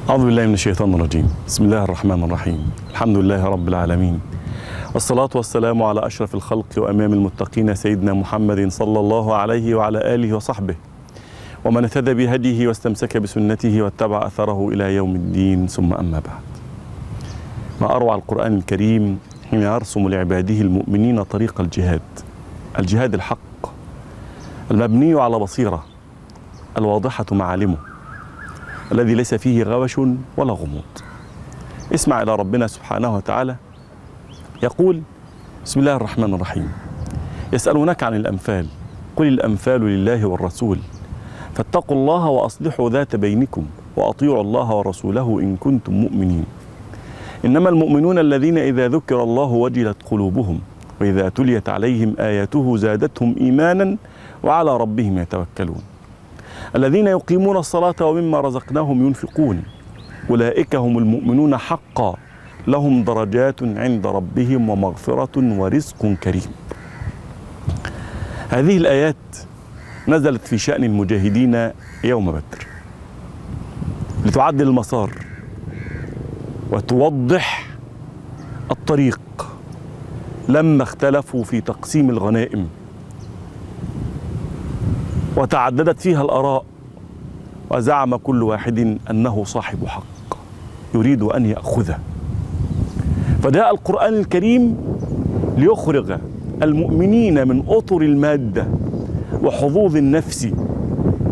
أعوذ بالله من الشيطان الرجيم. بسم الله الرحمن الرحيم. الحمد لله رب العالمين، والصلاة والسلام على أشرف الخلق وأمام المتقين سيدنا محمد صلى الله عليه وعلى آله وصحبه ومن اهتدى بهديه واستمسك بسنته واتبع أثره إلى يوم الدين، ثم أما بعد. ما أروع القرآن الكريم حين يرسم لعباده المؤمنين طريق الجهاد الحق المبني على بصيرة الواضحة معالمه، الذي ليس فيه غوش ولا غموض. اسمع إلى ربنا سبحانه وتعالى يقول: بسم الله الرحمن الرحيم. يسألونك عن الأنفال، قل الأنفال لله والرسول فاتقوا الله وأصلحوا ذات بينكم وأطيعوا الله ورسوله إن كنتم مؤمنين. إنما المؤمنون الذين إذا ذكر الله وجلت قلوبهم وإذا تليت عليهم آياته زادتهم إيمانا وعلى ربهم يتوكلون. الذين يقيمون الصلاة ومما رزقناهم ينفقون أولئك هم المؤمنون حقا لهم درجات عند ربهم ومغفرة ورزق كريم. هذه الآيات نزلت في شأن المجاهدين يوم بدر لتعدل المسار وتوضح الطريق لما اختلفوا في تقسيم الغنائم وتعددت فيها الآراء وزعم كل واحد أنه صاحب حق يريد أن يأخذه. فجاء القرآن الكريم ليخرج المؤمنين من أطر المادة وحظوظ النفس،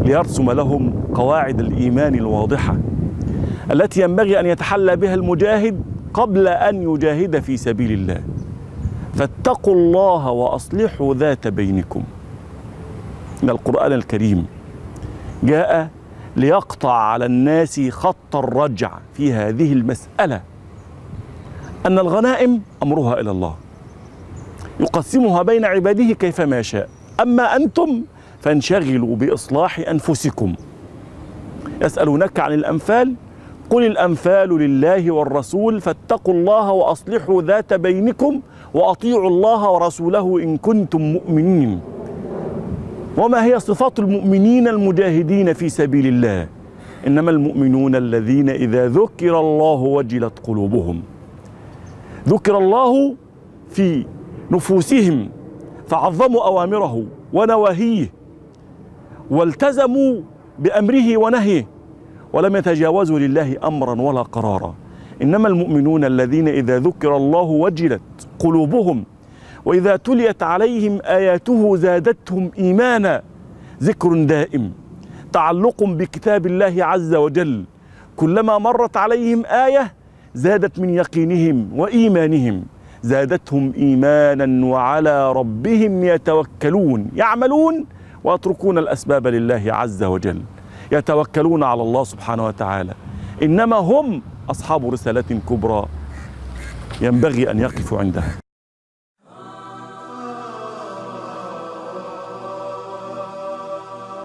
ليرسم لهم قواعد الإيمان الواضحة التي ينبغي أن يتحلى بها المجاهد قبل أن يجاهد في سبيل الله. فاتقوا الله وأصلحوا ذات بينكم. إن القرآن الكريم جاء ليقطع على الناس خط الرجع في هذه المسألة، أن الغنائم أمرها إلى الله يقسمها بين عباده كيفما يشاء، أما أنتم فانشغلوا بإصلاح أنفسكم. يسألونك عن الأنفال قل الأنفال لله والرسول فاتقوا الله وأصلحوا ذات بينكم وأطيعوا الله ورسوله إن كنتم مؤمنين. وما هي صفات المؤمنين المجاهدين في سبيل الله؟ إنما المؤمنون الذين إذا ذكر الله وجلت قلوبهم. ذكر الله في نفوسهم فعظموا أوامره ونواهيه والتزموا بأمره ونهيه ولم يتجاوزوا لله أمرا ولا قرارا. إنما المؤمنون الذين إذا ذكر الله وجلت قلوبهم وإذا تليت عليهم آياته زادتهم إيمانا. ذكر دائم، تعلق بكتاب الله عز وجل، كلما مرت عليهم آية زادت من يقينهم وإيمانهم، زادتهم إيمانا وعلى ربهم يتوكلون. يعملون ويتركون الأسباب لله عز وجل، يتوكلون على الله سبحانه وتعالى. إنما هم أصحاب رسالة كبرى ينبغي أن يقفوا عندها.